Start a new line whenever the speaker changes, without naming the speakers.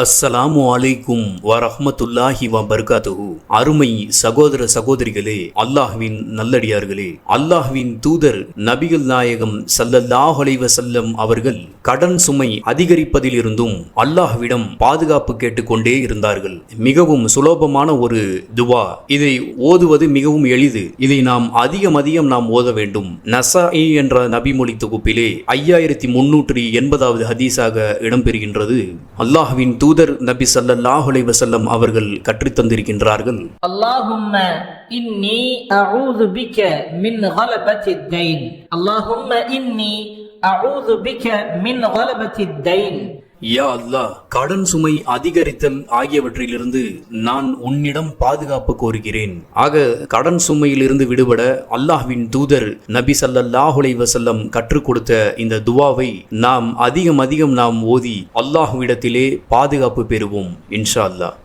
அஸ்ஸலாமு அலைக்கும் வரஹ்மத்துல்லாஹி வபரகாத்துஹு. அருமை சகோதர சகோதரிகளே, அல்லாஹ்வின் நல்லடியார்களே, அல்லாஹ்வின் தூதர் நபிகள் நாயகம் ஸல்லல்லாஹு அலைஹி வஸல்லம் அவர்கள் கடன் சுமை அதிகரிப்பதில் இருந்தும் அல்லாஹ்விடம் பாதுகாப்பு கேட்டுக்கொண்டே இருந்தார்கள். மிகவும் சுலபமான ஒரு துவா. இதை ஓதுவது மிகவும் எளிது. இதை நாம் அதிகம் நாம் ஓத வேண்டும். நசாஇ என்ற நபிமொழி தொகுப்பிலே 5380வது ஹதீஸாக இடம்பெறுகின்றது. அல்லாஹ்வின் தூதர் நபி ஸல்லல்லாஹு அலைஹி வஸல்லம் அவர்கள் கற்றுத் தந்திருக்கின்றார்கள்.
அல்லாஹும்ம இன்னி அஊது பிக மின் கலபத்தித் தைன். அல்லாஹும்ம இன்னி அஊது பிக மின் கலபத்தித் தைன்.
யா அல்லாஹ், கடன் சுமை அதிகரித்தல் ஆகியவற்றிலிருந்து நான் உன்னிடம் பாதுகாப்பு கோருகிறேன். ஆக கடன் சுமையிலிருந்து விடுபட அல்லாஹ்வின் தூதர் நபி ஸல்லல்லாஹு அலைஹி வஸல்லம் கற்றுக் கொடுத்த இந்த துவாவை நாம் அதிகம் நாம் ஓதி அல்லாஹ்விடத்திலே பாதுகாப்பு பெறுவோம் இன்ஷா அல்லாஹ்.